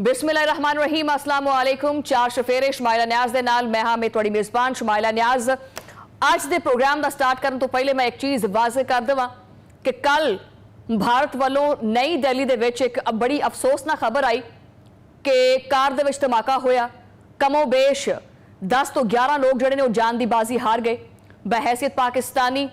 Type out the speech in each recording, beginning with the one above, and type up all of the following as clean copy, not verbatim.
बिस्मिल्लाहिर्रहमानिर्रहीम अस्सलाम वालेकुम। चार शफेरे शमाइला न्याज दे नाल मैं हाँ मेरी मेज़बान शमाइला न्याज। अज के प्रोग्राम का स्टार्ट करने तो पहले मैं एक चीज़ वाज़े कर देवां कि कल भारत वालों नई दिल्ली दे विच एक बड़ी अफसोसनाक खबर आई कि कार दे विच धमाका होया। कमोबेश 10 तो 11 लोग जड़े ने जान दी बाजी हार गए। बहैसियत पाकिस्तानी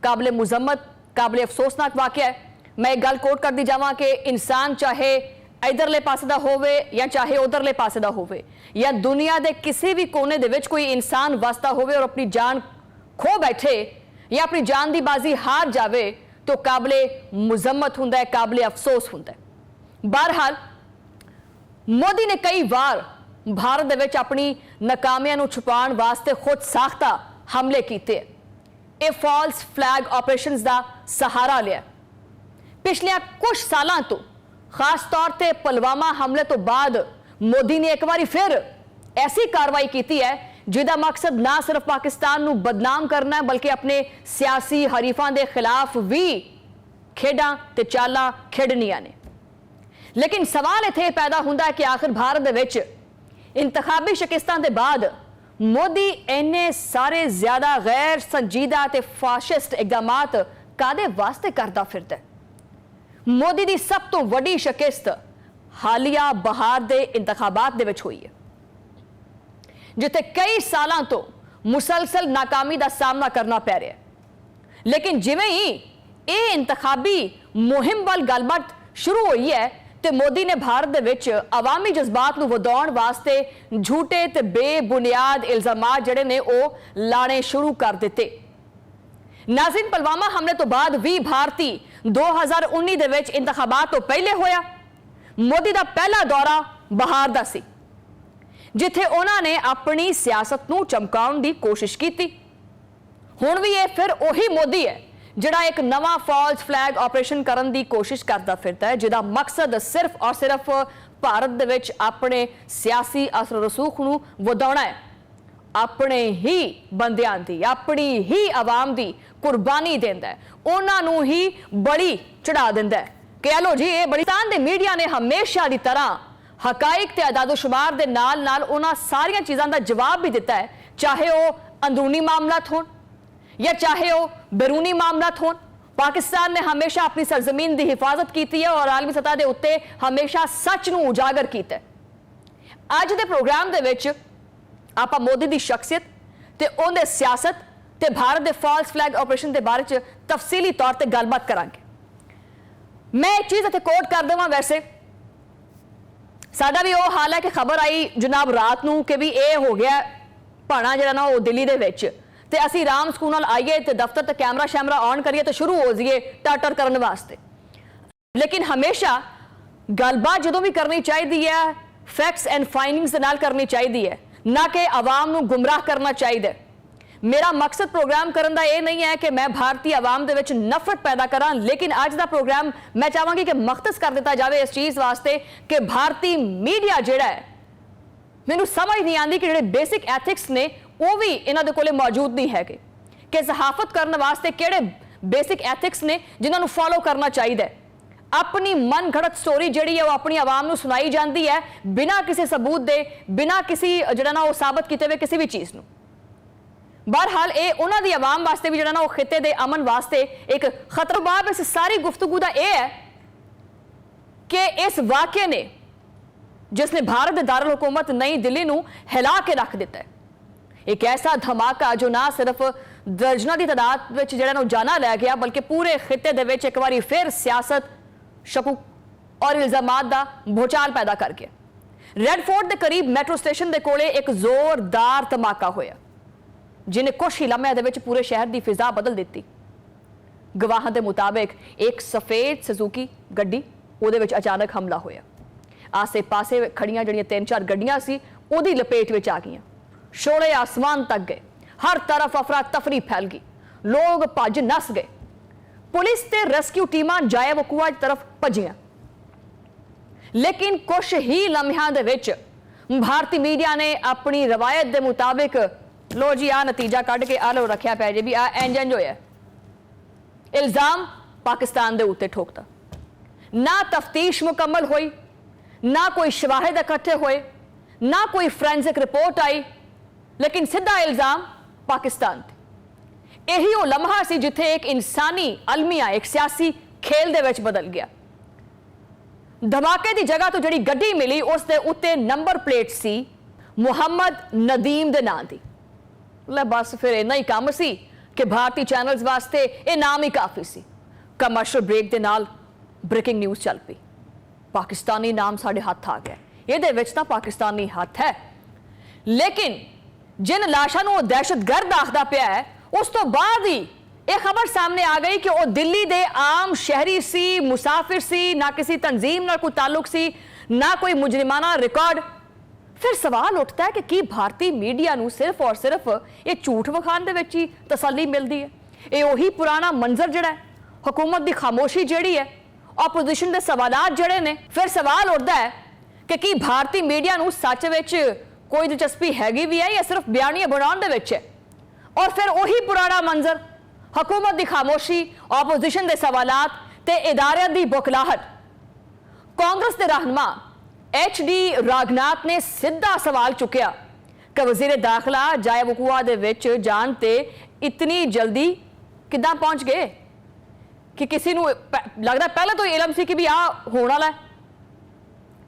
काबिल मुजम्मत काबिल अफसोसनाक वाक़या है। मैं एक गल कोट कर दी जावां कि इंसान चाहे इधरले पासे दा होवे या चाहे उधरले पासे दा होवे या दुनिया के किसी भी कोने दे विच कोई इंसान वसदा होवे और अपनी जान खो बैठे या अपनी जान की बाजी हार जावे तो काबिले मुजम्मत हुंदा है, काबिले अफसोस हुंदा है। बहरहाल मोदी ने कई बार भारत दे विच अपनी नाकामियां नूं छुपाउण वास्ते खुद साख्ता हमले कीते। ये फॉल्स फ्लैग ऑपरेशंस का सहारा लिया। पिछले कुछ सालों तो खास तौर पर पुलवामा हमले तो बाद मोदी ने एक बार फिर ऐसी कार्रवाई की है जिसका मकसद ना सिर्फ पाकिस्तान नूं बदनाम करना है बल्कि अपने सियासी हरीफां के खिलाफ भी खेडां ते चालां खेडनियां ने। लेकिन सवाल इत्थे पैदा हुंदा है कि आखिर भारत दे विच इंतखाबी शिकस्तां दे बाद मोदी इन्ने सारे ज्यादा गैर संजीदा ते फाशिस्ट इकदामात कादे वास्ते करदा फिरदा है। मोदी की सब तो वड्डी शिकस्त हालिया बहार के इंतखाबात दे विच हुई है जिथे कई सालों तो मुसलसल नाकामी का सामना करना पै रहा है। लेकिन जिवें ही ये इंतखाबी मुहिम वाल गलबात शुरू हुई है तो मोदी ने भारत दे विच अवामी जज्बात नूं वधाउण वास्ते झूठे ते बेबुनियाद इल्जामात जिहड़े ने वो लाने शुरू कर दिते। नाज़रीन, पुलवामा हमले तो बाद 20 भारती 2019 दे विच इंतखाबात तो पहले होया। मोदी का पहला दौरा बहार दा सी जिथे उन्होंने अपनी सियासत नूं चमकाउण दी कोशिश की। हुण भी ये फिर उही मोदी है जिहड़ा एक नवा फॉल्स फ्लैग ऑपरेशन करन दी कोशिश करता फिरता है जिहदा मकसद सिर्फ और सिर्फ भारत दे विच अपने सियासी असर रसूख नूं वधाउणा है, अपने ही बंदियां दी अपनी ही आवाम दी कुर्बानी देंदा है, उन्हां नूं ही बड़ी चढ़ा दिंदा है कि लो जी ये पाकिस्तान दे मीडिया ने हमेशा की तरह हकाइक ते अदादोशुमार दे नाल नाल उन्हां सारियां चीज़ां दा जवाब भी दिता है, चाहे वो अंदरूनी मामलात होण या चाहे वो बैरूनी मामलात होण। पाकिस्तान ने हमेशा अपनी सरजमीन की हिफाजत की है और आलमी सतह के उत्ते हमेशा सच नूं उजागर किया। अज के प्रोग्राम दे विच आपां मोदी की शख्सियत ते उहदी सियासत ते भारत के फॉल्स फ्लैग ऑपरेशन के बारे च तफसीली तौर पर गलबात करांगे। मैं एक चीज़ इत्थे कोट कर देवां, वैसे साडा भी वो हाल है कि खबर आई जनाब रात नूं कि भी ये हो गया भाणा जिहड़ा ना वो दिल्ली दे विच ते असीं राम सकून नाल आइए ते दफ्तर ते कैमरा शैमरा ऑन करिए तो शुरू हो जाइए टाटर करने वास्ते। लेकिन हमेशा गलबात जदों भी करनी चाहिए है फैक्ट्स एंड फाइंडिंग्स दे नाल करनी चाहिए है, ना कि आवाम नूं गुमराह करना चाहिए। मेरा मकसद प्रोग्राम करने का यह नहीं है कि मैं भारतीय आवाम दे विच नफरत पैदा करा, लेकिन अज का प्रोग्राम मैं चाहांगी कि मख्तस कर दिता जाए इस चीज़ वास्ते कि भारतीय मीडिया जिहड़ा है मैनूं समझ नहीं आती कि जिहड़े बेसिक एथिक्स ने वो भी इन्हां दे कोले मौजूद नहीं है कि सहाफत करने वास्ते किहड़े बेसिक एथिक्स ने जिन्हां नूं फॉलो करना चाहिए। अपनी मन घड़त स्टोरी जिहड़ी है वो अपनी आवाम नूं सुनाई जाती है बिना किसी सबूत दे, बिना किसी जिहड़ा ना वो साबित किए हुए किसी भी चीज़ नूं। बहरहाल ये उन्हां दी आवाम वास्ते भी जिहड़ा ना वो खिते दे अमन वास्ते एक खतरा। बाब इस सारी गुफ्तगू दा यह है कि इस वाक़े ने जिसने भारत के दारुल हुकूमत नई दिल्ली नूं हिला के रख दिता है, एक ऐसा धमाका जो ना सिर्फ दर्जनां की तादाद में जिहड़ा ना जाना लै गया बल्कि पूरे खिते दे विच एक बारी फिर सियासत शकूक और इल्जामात का भूचाल पैदा कर गया। रेड फोर्ट के करीब मेट्रो स्टेशन के कोले एक जोरदार धमाका होया जिन्हें कुछ ही लम्हे दे पूरे शहर की फिजा बदल दी। गवाहां के मुताबिक एक सफेद सुजुकी गड्डी उहदे विच अचानक हमला होया। आसे पासे खड़ियां जड़ियां 3-4 गड्डियां सी उहदी लपेट विच आ गईयां। शोले आसमान तक गए, हर तरफ अफरा तफरी फैल गई, लोग भज नस गए। पुलिस ते रेस्क्यू टीमां जाए वकूआ की तरफ भजियां। लेकिन कुछ ही लम्हियां दे विच भारतीय मीडिया ने अपनी रवायत के मुताबिक लो जी आ नतीजा कढ़ के आ लो रखिया पै जे भी आ इंज होया, इल्जाम पाकिस्तान के उत्ते ठोकता। ना तफ्तीश मुकम्मल हुई, ना कोई शवाहिद इकट्ठे हुए, ना कोई फोरेंसिक रिपोर्ट आई, लेकिन सीधा इल्जाम पाकिस्तान ते। यही वो लम्हा सी जिथे एक इंसानी अलमिया एक सियासी खेल दे विच बदल गया। धमाके की जगह तो जिहड़ी गड्डी मिली उस दे उत्ते नंबर प्लेट सी मुहम्मद नदीम दे नां दी। ले बस फिर इन्ना ही काम सी कि भारतीय चैनल्स वास्ते ये नाम ही काफ़ी सी। कमर्शियल ब्रेक दे नाल ब्रेकिंग न्यूज़ चल पई, पाकिस्तानी नाम साढ़े हत्थ आ गया। ये विच तां पाकिस्तानी हत्थ है, लेकिन जिन लाशां नूं दहशतगर्द आखदा पिया है उस तो बाद ही यह खबर सामने आ गई कि वह दिल्ली दे आम शहरी सी, मुसाफिर सी, ना किसी तंजीम ना कोई ताल्लुक सी, ना कोई मुजरिमाना रिकॉर्ड। फिर सवाल उठता है कि की भारतीय मीडिया नूं सिर्फ और सिर्फ ये झूठ विखाण दे विच ही तसल्ली मिलती है। ये उही पुराना मंजर जिहड़ा है, हुकूमत की खामोशी जिहड़ी है, ओपोजिशन के सवालात जिहड़े ने। फिर सवाल उठता है कि की भारतीय मीडिया नूं सच विच कोई दिलचस्पी हैगी भी है या सिर्फ बयानियां बनाउण दे विच है। और फिर उही पुराना मंजर, हुकूमत की खामोशी, ओपोजिशन के सवालात ते इदारियां दी बुखलाहट। कांग्रेस के रहनुमा HD रागनाथ ने सीधा सवाल चुकया कि वजीर दाखिला जाए वकूआ दे विच जान ते इतनी जल्दी किदां पहुंच गए कि किसी नूं लगदा पहले तो इलम सी कि भी आ होने वाला है।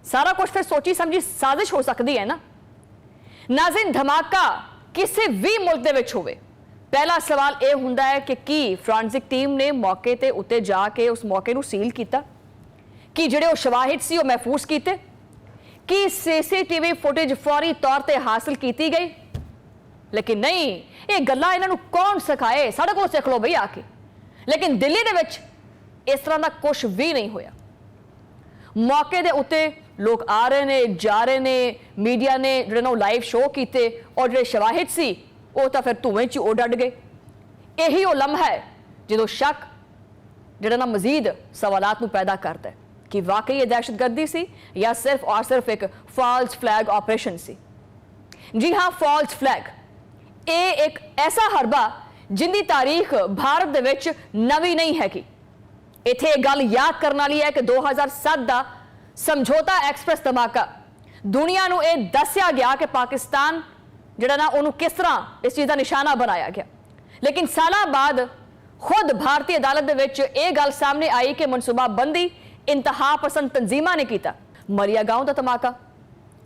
सारा कुछ फिर सोची समझी साजिश हो सकती है ना। नाज़रीन, धमाका किसी भी मुल्क दे विच होवे, पहला सवाल यह हुंदा है कि की फोरेंसिक टीम ने मौके ते उत्ते जाके उस मौके नूं सील किया, कि जिहड़े वो शवाहिद सी वो महफूज कीते, कि CCTV फुटेज फौरी तौर पर हासिल की गई। लेकिन नहीं, ये गल्लां इन्हां नूं कौन सिखाए, साढ़े कोल सिख लो बई आके। लेकिन दिल्ली दे विच इस तरह का कुछ भी नहीं होया। मौके दे उत्ते लोग आ रहे ने, जा रहे ने, मीडिया ने जिहड़े ना लाइव शो कीते और जिहड़े शवाहिद सी वो तो फिर धुएं च उड़ गए। यही वो लम्हा है जो शक जिहड़ा ना मजीद सवालात नूं पैदा करता है कि वाकई ये दहशतगर्दी सी या सिर्फ और सिर्फ एक फॉल्स फ्लैग ऑपरेशन सी। जी हाँ, फॉल्स फ्लैग ये एक ऐसा हरबा जिंदी तारीख भारत दे विच नवी नहीं हैगी। इत्थे गल याद करने वाली है कि 2007 का समझौता एक्सप्रेस धमाका दुनिया नूं ये दस्या गया कि पाकिस्तान जिहड़ा ना उन्होंने किस तरह इस चीज़ का निशाना बनाया गया। लेकिन साल बाद खुद भारतीय अदालत दे विच ये गल सामने आई कि मनसूबाबंदी इंतहा पसंद तंजीमां ने किया। मरिया गांव का धमाका,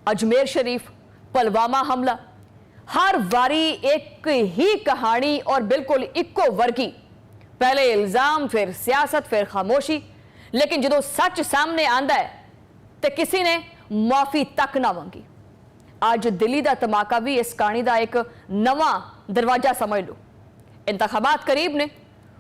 अजमेर शरीफ, पुलवामा हमला, हर वारी एक ही कहानी और बिल्कुल इक्को वर्गी। पहले इल्जाम, फिर सियासत, फिर खामोशी। लेकिन जो सच सामने आंदा है तो किसी ने माफी तक ना मंगी। आज दिल्ली का धमाका भी इस कहानी का एक नवा दरवाजा समझ लो। इंतखाबात करीब ने,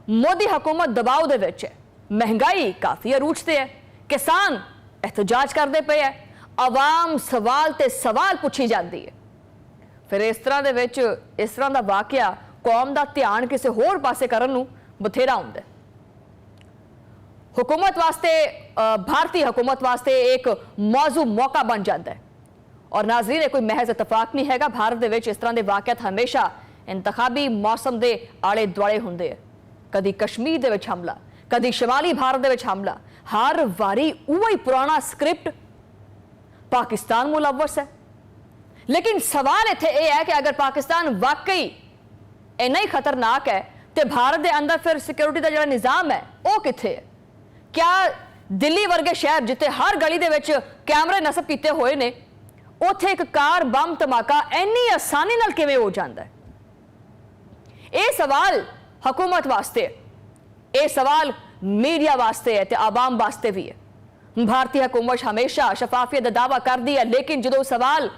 मोदी हुकूमत दबाव दे विच है, महंगाई काफी अरूज से है, किसान एहतजाज करते पे है, आवाम सवाल ते सवाल पूछी जाती है। फिर इस तरह दे विच इस तरह का वाकया कौम का ध्यान किसी होर पासे करन नूं बथेरा हुंदा है। हुकूमत वास्ते, भारतीय हुकूमत वास्ते एक मौजू मौका बन जाता है। और नाज़रीन, ये कोई महज इतफाक नहीं हैगा, भारत दे विच इस तरह के वाकयात हमेशा इंतखाबी मौसम के आले दुआले हुंदे है। कदी कश्मीर दे विच हमला, कदी शिमाली भारत दे विच हमला, हर वारी उही पुराना स्क्रिप्ट, पाकिस्तान मुलव्वस है। लेकिन सवाल इत्थे यह है कि अगर पाकिस्तान वाकई इन्ना ही खतरनाक है तो भारत के अंदर फिर सिक्योरिटी का जो निज़ाम है वो कित्थे है? क्या दिल्ली वर्गे शहर जिथे हर गली दे विच कैमरे नसब किए हुए ने, उत्थे एक कार बम धमाका इन्नी आसानी नाल किवें हो जाता है? ये सवाल हुकूमत वास्ते है, ये सवाल मीडिया वास्ते है, आवाम वास्ते भी है। भारतीय हुकूमत हमेशा शफाफियत का दावा करती है, लेकिन जो सवाल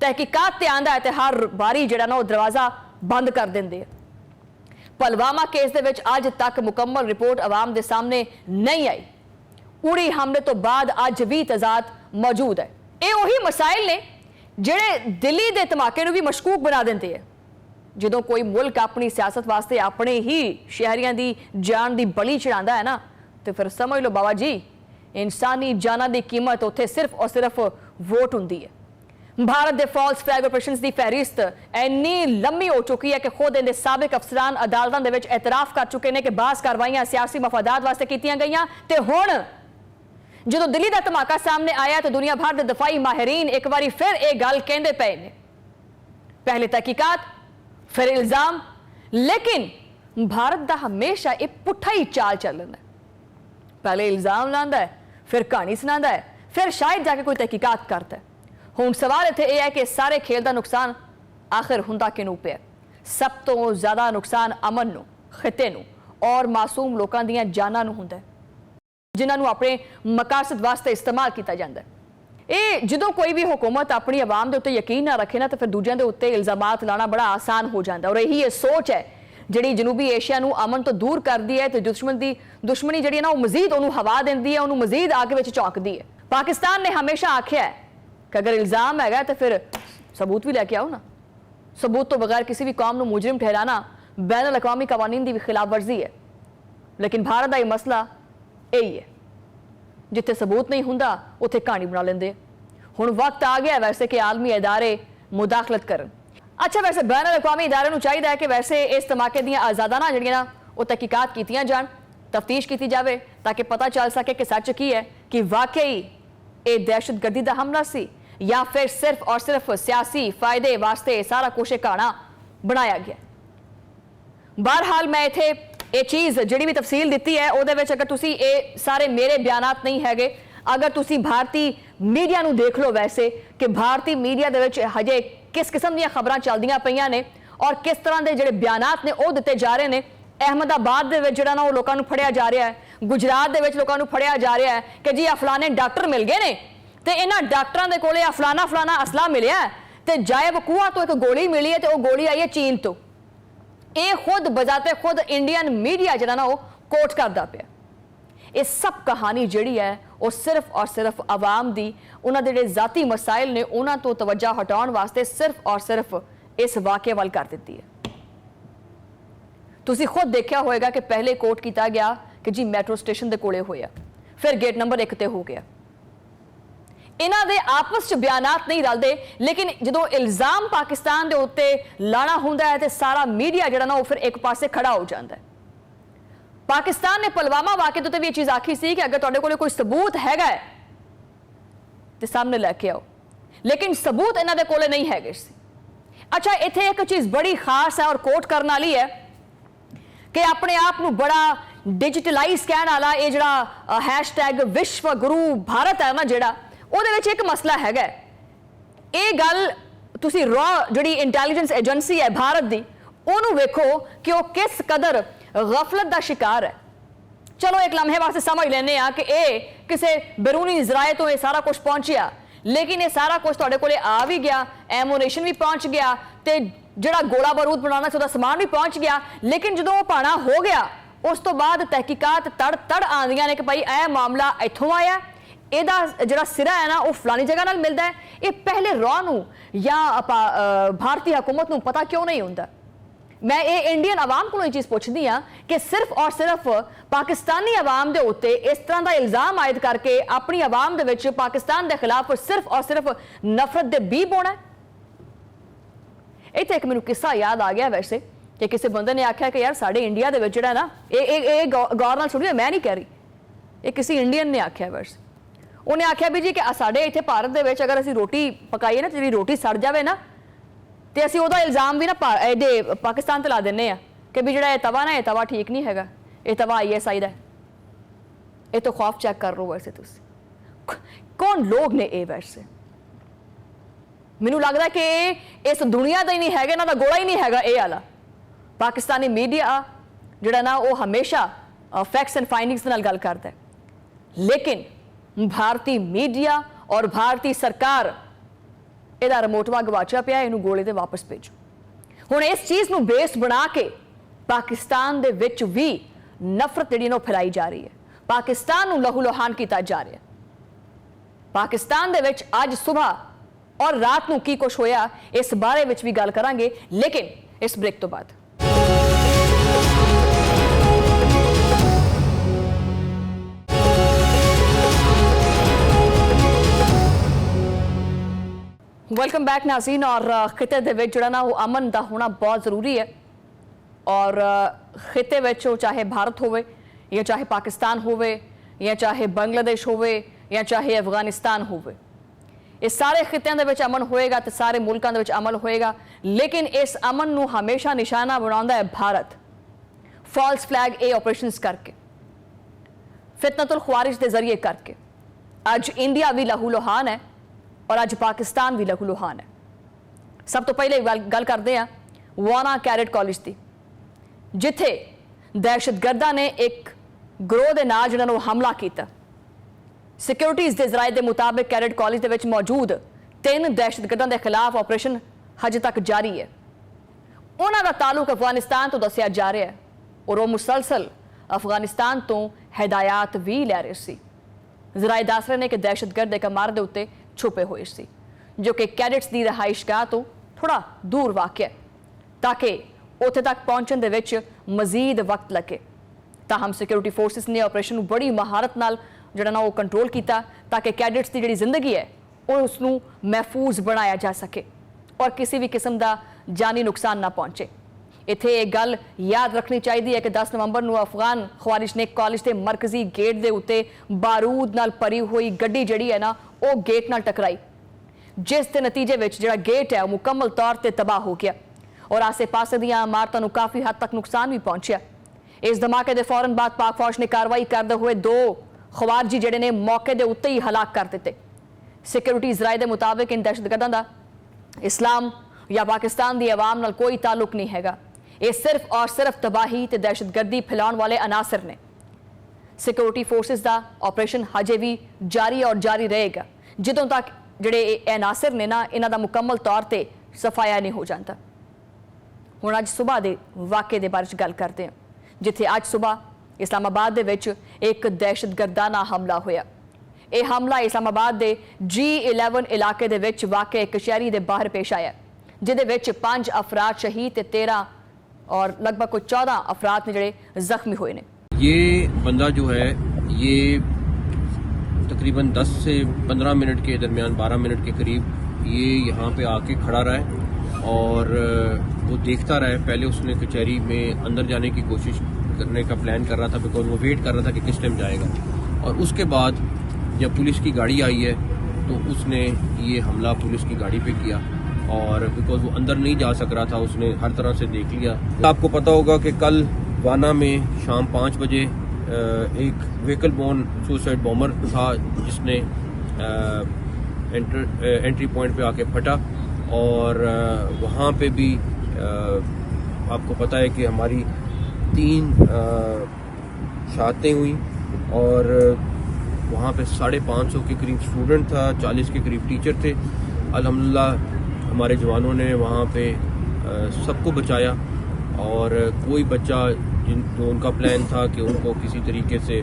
तहकीकात ते आंदा है तो हर बारी जिहड़ा ना दरवाजा बंद कर देंदे है। पुलवामा केस दे विच अज तक मुकम्मल रिपोर्ट आवाम के सामने नहीं आई। उड़ी हमले तो बाद अज भी तजाद मौजूद है। ये वही मसाइल ने जिहड़े दिल्ली के धमाके नूं भी मशकूक बना देंदे है। जो कोई मुल्क अपनी सियासत वास्ते अपने ही शहरियों की जान की बलि चढ़ाता है ना, तो फिर समझ लो बाबा जी, इंसानी जाना की कीमत उत्थे सिर्फ और सिर्फ वोट हुंदी है। भारत के फॉल्स फ्लैग ऑपरेशन की फहरिस्त इन्नी लंबी हो चुकी है कि खुद इनके साबिक अफसरान अदालतों के विच एतराफ कर चुके हैं कि बास कार्रवाइयां सियासी मफादात वास्ते कीतियां गईयां ते हुण ਜਦੋਂ ਦਿੱਲੀ ਦਾ ਧਮਾਕਾ ਸਾਹਮਣੇ ਆਇਆ ਤਾਂ ਦੁਨੀਆ ਭਰ ਦੇ ਦਫਾਈ ਮਾਹਿਰੀਨ ਇੱਕ ਵਾਰੀ ਫਿਰ ਇਹ ਗੱਲ ਕਹਿੰਦੇ ਪਏ ਨੇ, ਪਹਿਲੇ ਤਹਿਕੀਕਾਤ ਫਿਰ ਇਲਜ਼ਾਮ, ਲੇਕਿਨ भारत का हमेशा एक पुठा ही चाल चलना है। पहले इल्जाम लाता है, फिर कहानी सुनाता है, फिर शायद जाके कोई तहकीकात करता है। हुण सवाल इत्थे यह है कि सारे खेल का नुकसान आखिर हुंदा किनू पिया? सब तो ज़्यादा नुकसान अमन नू, खिते नू और मासूम लोगों दीयां जानां नू हुंदा है, जिन्हां नू अपने मकासद वास्ते इस्तेमाल किया जाता है। ये जो कोई भी हुकूमत अपनी आवाम के उत्ते यकीन ना रखे ना, तो फिर दूजियां दे उत्ते इल्जामात लाना बड़ा आसान हो जाता है। और यही ये सोच है ਜਿਹੜੀ ਜਨੂਬੀ ਏਸ਼ੀਆ ਨੂੰ ਅਮਨ ਤੋਂ ਦੂਰ ਕਰਦੀ ਹੈ ਤੇ ਦੁਸ਼ਮਣੀ ਜਿਹੜੀ ਨਾ ਉਹ ਮਜ਼ੀਦ ਉਹਨੂੰ ਹਵਾ ਦਿੰਦੀ ਹੈ, ਉਹਨੂੰ ਮਜ਼ੀਦ ਅੱਗ ਵਿੱਚ ਝੋਂਕਦੀ ਹੈ। ਪਾਕਿਸਤਾਨ ਨੇ ਹਮੇਸ਼ਾ ਆਖਿਆ ਹੈ ਕਿ ਅਗਰ ਇਲਜ਼ਾਮ ਹੈਗਾ ਤਾਂ ਫਿਰ ਸਬੂਤ ਵੀ ਲੈ ਕੇ ਆਓ ਨਾ। ਸਬੂਤ ਤੋਂ ਬਗੈਰ ਕਿਸੇ ਵੀ ਕੌਮ ਨੂੰ ਮੁਜਰਮ ਠਹਿਰਾਣਾ ਬੈਨ ਅਲ-ਅਕਵਾਮੀ ਕਵਾਨੀਨ ਦੀ ਵੀ ਖਿਲਾਫ ਵਰਜ਼ੀ ਹੈ। ਲੇਕਿਨ ਭਾਰਤ ਦਾ ਇਹ ਮਸਲਾ ਇਹੀ ਹੈ, ਜਿੱਥੇ ਸਬੂਤ ਨਹੀਂ ਹੁੰਦਾ ਉੱਥੇ ਕਹਾਣੀ ਬਣਾ ਲੈਂਦੇ। ਹੁਣ ਵਕਤ ਆ ਗਿਆ ਵੈਸੇ ਕਿ ਆਲਮੀ ਇਦਾਰੇ ਮੁਦਾਖਲਤ ਕਰਨ। अच्छा, वैसे बैन अल-अक़वामी इदारे नूं चाहिए कि वैसे इस धमाके दी आज़ादाना जिहड़ियां वो तहकीकात कीतियां जाण, तफ्तीश की जाए ताकि पता चल सके कि सच की है कि वाकई ये दहशतगर्दी का हमला सी या फिर सिर्फ और सिर्फ सियासी फायदे वास्ते सारा कुछ कहाना बनाया गया। बहरहाल मैं इत्थे ये चीज़ जिहड़ी भी तफसील दित्ती है उहदे विच अगर तुसीं ये सारे मेरे बयानात नहीं हैगे, अगर तुसीं भारतीय मीडिया नूं देख लो वैसे कि भारतीय मीडिया दे विच हजे किस किस्म दी खबरां चलदियां पईयां ने और किस तरह के जिहड़े बयानात ने वो दिते जा रहे हैं। अहमदाबाद दे विच जिहड़ा ना वो लोकां नूं फड़िया जा रहा है, गुजरात दे विच लोकां नूं फड़िया जा रहा है कि जी आ फलाने डॉक्टर मिल गए ने ते इन्हां डॉक्टरां दे कोले आ फलाना फलाना असला मिलिया ते जाए वकूआ तो एक गोली मिली है ते वो गोली आई है चीन तो। ये खुद बजाते खुद इंडियन मीडिया जिहड़ा ना वो कोट करदा पिया। ये सब कहानी जिहड़ी है वो सिर्फ और सिर्फ आवाम दी उन्हां दे जिहड़े ज़ाती मसाइल ने उन्हां तो तवज्जो हटाउण वास्ते सिर्फ और सिर्फ इस वाक़े वाल कर दित्ती है। तुसीं खुद देखिया होएगा कि पहले कोट किया गया कि जी मैट्रो स्टेशन दे कोले होया, फिर गेट नंबर 1 ते हो गया। इन्हां दे आपस च बयानात नहीं रलदे, लेकिन जदों इल्जाम पाकिस्तान दे उत्ते लाना हुंदा है ते सारा मीडिया जिहड़ा ना वो फिर एक पासे खड़ा हो जाता है। पाकिस्तान ने पुलवामा वाक़े तो भी ये चीज़ आखी सी कि अगर तुहाडे कोल कोई सबूत हैगा तो सामने लैके आओ, लेकिन सबूत इन्हां दे कोले नहीं हैगे सी। अच्छा, इत्थे एक चीज़ बड़ी खास है और कोट करने वाली है कि अपने आप नूं बड़ा डिजिटलाइज कहण वाला ये जिहड़ा हैशटैग विश्व गुरु भारत है ना, जिहड़ा उहदे विच एक मसला हैगा। ये गल तुसीं रॉ जिहड़ी इंटैलीजेंस एजेंसी है भारत दी उहनूं वेखो कि वह किस कदर गफलत का शिकार है। चलो एक लम्हे वास्ते समझ लेने कि ये किसी बैरूनी जराए तो ये सारा कुछ पहुंचिया, लेकिन ये सारा कुछ तुहाडे कोले आ भी गया, एमोनेशन भी पहुंच गया ते जिहड़ा गोला बारूद बनाना सी उहदा समान भी पहुंच गया। लेकिन जो भाना हो गया उस तो बाद तहकीकात तड़ तड़ आंदियां ने कि भाई यह मामला इत्थों आया, ਇਹਦਾ ਜਿਹੜਾ ਸਿਰਾ ਹੈ ਨਾ ਉਹ ਫਲਾਣੀ ਜਗ੍ਹਾ ਨਾਲ ਮਿਲਦਾ ਹੈ। ਇਹ ਪਹਿਲੇ ਰॉ ਨੂੰ ਜਾਂ ਭਾਰਤੀ ਹਕੂਮਤ ਨੂੰ ਪਤਾ ਕਿਉਂ ਨਹੀਂ ਹੁੰਦਾ? मैं ये इंडियन आवाम को ये चीज़ पूछती हाँ कि सिर्फ और सिर्फ पाकिस्तानी आवाम के उत्ते इस तरह का इल्जाम आयद करके अपनी आवाम दे विच पाकिस्तान के खिलाफ सिर्फ और सिर्फ नफरत दे बी बोना है। इत्थे एक मैनूं किस्सा याद आ गया वैसे कि किसी बंदे ने आख्या कि यार साडे इंडिया दे विच जिहड़ा ना ये गौर नाल सुनियो, मैं नहीं कह रही, ये किसी इंडियन ने आख्या वैसे। उन्हें आख्या भी जी कि साडे इत्थे भारत दे विच अगर असीं रोटी पकाईए ना, जी रोटी सड़ जाए ना तो असीं उहदा इल्जाम भी ना पाकिस्तान ते ला दिंदे आ कि भी जिहड़ा तवा ना ये तवा ठीक नहीं हैगा, ये तवा ISI दा है। ये तो खौफ चेक कर लो वैसे तुसीं कौन लोग ने ये वैसे। मैनूं लगदा कि इस दुनिया दा ही नहीं हैगा, इन्हां दा गोला ही नहीं हैगा ये वाला। पाकिस्तानी मीडिया जिहड़ा ना वो हमेशा फैक्ट्स एंड फाइंडिंग्स दे नाल गल करदा है, लेकिन भारतीय मीडिया और भारतीय सरकार ਇਹਦਾ ਰਿਮੋਟਵਾ ਗਵਾਚਿਆ ਪਿਆ, ਇਹਨੂੰ ਗੋਲੇ ਤੇ ਵਾਪਸ ਭੇਜੋ। ਹੁਣ ਇਸ ਚੀਜ਼ ਨੂੰ ਬੇਸ ਬਣਾ ਕੇ ਪਾਕਿਸਤਾਨ ਦੇ ਵਿੱਚ ਵੀ ਨਫ਼ਰਤ ਜਿਹੜੀ ਨਾ ਫੈਲਾਈ ਜਾ ਰਹੀ ਹੈ, ਪਾਕਿਸਤਾਨ ਨੂੰ ਲਹੂ ਲੋਹਾਨ ਕੀਤਾ ਜਾ ਰਿਹਾ। ਪਾਕਿਸਤਾਨ ਦੇ ਵਿੱਚ ਅੱਜ ਸਵੇਰ ਔਰ ਰਾਤ ਨੂੰ ਕੀ ਕੁਛ ਹੋਇਆ ਇਸ ਬਾਰੇ ਵਿੱਚ ਵੀ ਗੱਲ ਕਰਾਂਗੇ, ਲੇਕਿਨ ਇਸ ਬ੍ਰੇਕ ਤੋਂ ਬਾਅਦ। वेलकम बैक नाज़रीन। और खिते दे विच जिहड़ा ना वो अमन का होना बहुत जरूरी है और खिते विच चाहे भारत होवे या चाहे पाकिस्तान होवे या चाहे बांग्लादेश होवे ਜਾਂ ਚਾਹੇ ਅਫਗਾਨਿਸਤਾਨ ਹੋਵੇ, ਇਹ ਸਾਰੇ ਖਿੱਤਿਆਂ ਦੇ ਵਿੱਚ ਅਮਨ ਹੋਏਗਾ ਤੇ ਸਾਰੇ ਮੁਲਕਾਂ ਦੇ ਵਿੱਚ ਅਮਨ ਹੋਏਗਾ। ਲੇਕਿਨ ਇਸ ਅਮਨ ਨੂੰ ਹਮੇਸ਼ਾ ਨਿਸ਼ਾਨਾ ਬਣਾਉਂਦਾ ਹੈ ਭਾਰਤ, ਫਾਲਸ ਫਲੈਗ ਇਹ ਆਪਰੇਸ਼ਨਸ ਕਰਕੇ, ਫਿਤਨਤੁਲ ਖਵਾਰਿਜ ਦੇ ਜ਼ਰੀਏ ਕਰਕੇ। ਅੱਜ ਇੰਡੀਆ ਵੀ ਲਹੂ ਲੁਹਾਨ ਹੈ ਔਰ ਅੱਜ ਪਾਕਿਸਤਾਨ ਵੀ ਲਹੂ ਲੁਹਾਨ ਹੈ। ਸਭ ਤੋਂ ਪਹਿਲੇ ਗੱਲ ਕਰਦੇ ਹਾਂ ਵਾਨਾ ਕੈਡਟ ਕਾਲਜ ਦੀ, ਜਿੱਥੇ ਦਹਿਸ਼ਤਗਰਦਾਂ ਨੇ ਇੱਕ ਗਰੋਹ ਦੇ ਨਾਲ ਜਿਹਨਾਂ ਨੂੰ ਹਮਲਾ ਕੀਤਾ। ਸਿਕਿਉਰਿਟੀਜ਼ ਦੇ ਜ਼ਰਾਏ ਦੇ ਮੁਤਾਬਿਕ ਕੈਡਟ ਕਾਲਜ ਦੇ ਵਿੱਚ ਮੌਜੂਦ 3 ਦਹਿਸ਼ਤਗਰਦਾਂ ਦੇ ਖਿਲਾਫ ਆਪਰੇਸ਼ਨ ਹਜੇ ਤੱਕ ਜਾਰੀ ਹੈ। ਉਹਨਾਂ ਦਾ ਤਾਲੁਕ ਅਫਗਾਨਿਸਤਾਨ ਤੋਂ ਦੱਸਿਆ ਜਾ ਰਿਹਾ ਹੈ ਔਰ ਉਹ ਮੁਸਲਸਲ ਅਫਗਾਨਿਸਤਾਨ ਤੋਂ ਹਦਾਇਤ ਵੀ ਲੈ ਰਹੇ ਸੀ। ਜ਼ਰਾਏ ਦੱਸ ਰਹੇ ਨੇ ਕਿ ਦਹਿਸ਼ਤਗਰਦ ਇੱਕ ਇਮਾਰਤ ਦੇ ਉੱਤੇ ਛੁਪੇ ਹੋਏ ਸੀ, ਜੋ ਕਿ ਕੈਡਟਸ ਦੀ ਰਿਹਾਇਸ਼ਗਾਹ ਤੋਂ ਥੋੜਾ ਦੂਰ ਵਾਕਿਆ, ਤਾਂ ਕਿ ਉੱਥੇ ਤੱਕ ਪਹੁੰਚਣ ਦੇ ਵਿੱਚ ਮਜ਼ੀਦ ਵਕਤ ਲੱਗੇ। ਤਾਹਮ ਸਿਕਿਉਰਿਟੀ ਫੋਰਸਿਸ ਨੇ ਆਪਰੇਸ਼ਨ ਨੂੰ ਬੜੀ ਮਹਾਰਤ ਨਾਲ ਜਿਹੜਾ ਨਾ ਉਹ ਕੰਟਰੋਲ ਕੀਤਾ, ਤਾਂ ਕਿ ਕੈਡਟਸ ਦੀ ਜਿਹੜੀ ਜ਼ਿੰਦਗੀ ਹੈ ਉਹ ਉਸ ਨੂੰ ਮਹਿਫੂਜ਼ ਬਣਾਇਆ ਜਾ ਸਕੇ ਔਰ ਕਿਸੇ ਵੀ ਕਿਸਮ ਦਾ ਜਾਨੀ ਨੁਕਸਾਨ ਨਾ ਪਹੁੰਚੇ। ਇੱਥੇ ਇਹ ਗੱਲ ਯਾਦ ਰੱਖਣੀ ਚਾਹੀਦੀ ਹੈ ਕਿ 10 ਨਵੰਬਰ ਨੂੰ ਅਫਗਾਨ ਖਵਾਰਿਜ ਨੇ ਕਾਲਜ ਦੇ ਮਰਕਜ਼ੀ ਗੇਟ ਦੇ ਉੱਤੇ ਬਾਰੂਦ ਨਾਲ ਭਰੀ ਹੋਈ ਗੱਡੀ ਜਿਹੜੀ ਹੈ ਨਾ ਉਹ ਗੇਟ ਨਾਲ ਟਕਰਾਈ, ਜਿਸ ਦੇ ਨਤੀਜੇ ਵਿੱਚ ਜਿਹੜਾ ਗੇਟ ਹੈ ਉਹ ਮੁਕੰਮਲ ਤੌਰ ਤੇ ਤਬਾਹ ਹੋ ਗਿਆ ਔਰ ਆਸੇ-ਪਾਸੇ ਦੀਆਂ ਇਮਾਰਤਾਂ ਨੂੰ ਕਾਫੀ ਹੱਦ ਤੱਕ ਨੁਕਸਾਨ ਵੀ ਪਹੁੰਚਿਆ। ਇਸ ਧਮਾਕੇ ਦੇ ਫੌਰਨ ਬਾਅਦ ਪਾਕ ਫੌਜ ਨੇ ਕਾਰਵਾਈ ਕਰਦੇ ਹੋਏ 2 ਖਵਾਰਜੀ ਜਿਹੜੇ ਨੇ ਮੌਕੇ ਦੇ ਉੱਤੇ ਹੀ ਹਲਾਕ ਕਰ ਦਿੱਤੇ। ਸਿਕਿਉਰਿਟੀ ਜ਼ਰਾਏ ਦੇ ਮੁਤਾਬਿਕ ਇਨ ਦਹਿਸ਼ਤਗਰਦਾਂ ਦਾ ਇਸਲਾਮ ਜਾਂ ਪਾਕਿਸਤਾਨ ਦੀ ਆਵਾਮ ਨਾਲ ਕੋਈ ਤਾਲੁਕ ਨਹੀਂ ਹੈਗਾ। ਇਹ ਸਿਰਫ ਔਰ ਸਿਰਫ ਤਬਾਹੀ ਤੇ ਦਹਿਸ਼ਤਗਰਦੀ ਫੈਲਾਉਣ ਵਾਲੇ ਅਨਾਸਰ ਨੇ। ਸਿਕਿਉਰਿਟੀ ਫੋਰਸਿਸ ਦਾ ਆਪਰੇਸ਼ਨ ਹਜੇ ਵੀ ਜਾਰੀ ਔਰ ਜਾਰੀ ਰਹੇਗਾ ਜਦੋਂ ਤੱਕ ਜਿਹੜੇ ਇਹ ਅਨਾਸਰ ਨੇ ਨਾ ਇਹਨਾਂ ਦਾ ਮੁਕੰਮਲ ਤੌਰ ਤੇ ਸਫਾਇਆ ਨਹੀਂ ਹੋ ਜਾਂਦਾ। ਹੁਣ ਅੱਜ ਸਵੇਰ ਦੇ ਵਾਕਿਏ ਦੇ ਬਾਰੇ ਗੱਲ ਕਰਦੇ ਹਾਂ, ਜਿੱਥੇ ਅੱਜ ਸਵੇਰ ਇਸਲਾਮਾਬਾਦ ਦੇ ਵਿੱਚ ਇੱਕ ਦਹਿਸ਼ਤਗਰਦਾਨਾ ਹਮਲਾ ਹੋਇਆ। ਇਹ ਹਮਲਾ ਇਸਲਾਮਾਬਾਦ ਦੇ G11 ਇਲਾਕੇ ਦੇ ਵਿੱਚ ਵਾਕਿਆ ਇੱਕ ਕਚਹਿਰੀ ਦੇ ਬਾਹਰ ਪੇਸ਼ ਆਇਆ, ਜਿਹਦੇ ਵਿੱਚ 5 ਅਫਰਾਦ ਸ਼ਹੀਦ ਤੇ 13 और लगभग कुछ 14 अफराद ने जड़े जख्मी हुए ने। ये बंदा जो है ये तकरीबन 10 से 15 मिनट के दरमियान 12 मिनट के करीब ये यहाँ पे आके खड़ा रहा है और वो देखता रहा है। पहले उसने कचहरी में अंदर जाने की कोशिश करने का प्लान कर रहा था, बिकॉज वो वेट कर रहा था कि किस टाइम जाएगा। और उसके बाद जब पुलिस की गाड़ी आई है तो उसने ये हमला पुलिस की गाड़ी पे किया और बिकॉज वो अंदर नहीं जा सक रहा था उसने हर तरह से देख लिया। आपको पता होगा कि कल वाना में शाम 5 बजे एक व्हीकल बोर्न सुसाइड बॉम्बर था जिसने एंट्री पॉइंट पे आके फटा और वहाँ पे भी आपको पता है कि हमारी 3 शहादतें हुई और वहाँ पे 550 के करीब स्टूडेंट था, 40 के करीब टीचर थे। अल्हम्दुलिल्लाह हमारे जवानों ने वहाँ पे सबको बचाया और कोई बच्चा जो उनका प्लान था कि उनको किसी तरीके से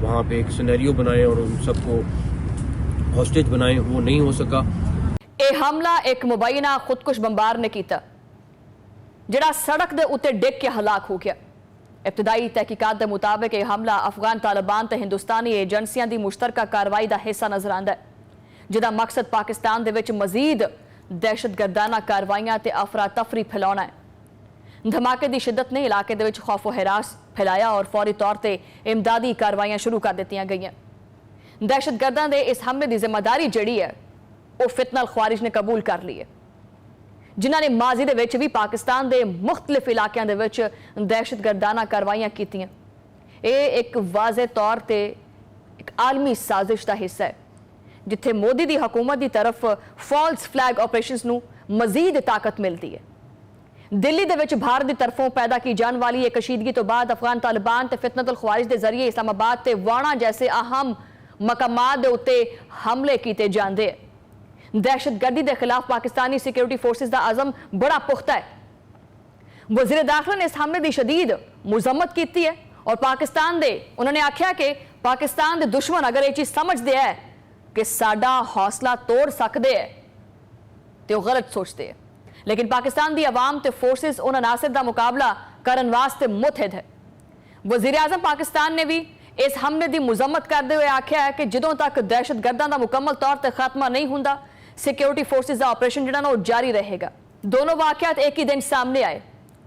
वहाँ पे एक सिनेरियो बनाए और उन सबको हॉस्टेज बनाए, वो नहीं हो सका। ये हमला एक मुबैना खुदकुश बंबार ने किया जिहड़ा सड़क दे उत्ते डिग के हलाक हो गया। इब्तदाई तहकीकात के मुताबिक यह हमला अफगान तालिबान ते हिंदुस्तानी एजेंसियां दी मुश्तरका कार्रवाई का हिस्सा नजर आंदा है, जिहदा मकसद पाकिस्तान दे विच मजीद दहशतगर्दाना कार्रवाइयां ते अफरा तफरी फैलाना है। धमाके की शिद्दत ने इलाके दे विच खौफो हिरास फैलाया और फौरी तौर पर इमदादी कार्रवाइयां शुरू कर दित्तियां गईयां। दहशतगर्दां दे इस हमले की जिम्मेदारी जिहड़ी है वो फितनल खवारिज ने कबूल कर ली है, जिन्हां ने माजी दे विच भी पाकिस्तान के मुख्तलिफ इलाकों के विच दहशतगर्दाना कार्रवाइयां कीतियां। यह एक वाज़े तौर पर एक आलमी साजिश का हिस्सा है, जिथे मोदी की हुकूमत की तरफ फॉल्स फ्लैग ऑपरेशंस नू मजीद ताकत मिलती है। दिल्ली दे विच भारत की तरफों पैदा की जाने वाली एक कशीदगी तो बाद अफगान तालिबान ते फितनतुल खवारिज के जरिए इस्लामाबाद ते वाणा जैसे अहम मकामात दे उत्ते हमले किए जाते हैं। दहशतगर्दी के खिलाफ पाकिस्तानी सिक्योरिटी फोर्सेस का अज़म बड़ा पुख्ता है। वज़ीर दाखिला ने इस हमले की शदीद मुजम्मत की है और पाकिस्तान दे उन्होंने आख्या कि पाकिस्तान के दुश्मन अगर ये चीज़ समझते हैं कि साडा हौसला तोड़ सकते हैं तो गलत सोचते हैं, लेकिन पाकिस्तान की आवाम ते फोर्सेस उन अनासर का मुकाबला करने वास्ते मुतहद है। वज़ीर आज़म पाकिस्तान ने भी इस हमले की मुजम्मत करते हुए आख्या है कि जदों तक दहशतगर्दां का मुकम्मल तौर पर खात्मा नहीं होंदा सिक्योरिटी फोर्सेस का ऑपरेशन जिहड़ा ना जारी रहेगा। दोनों वाक़यात एक ही दिन सामने आए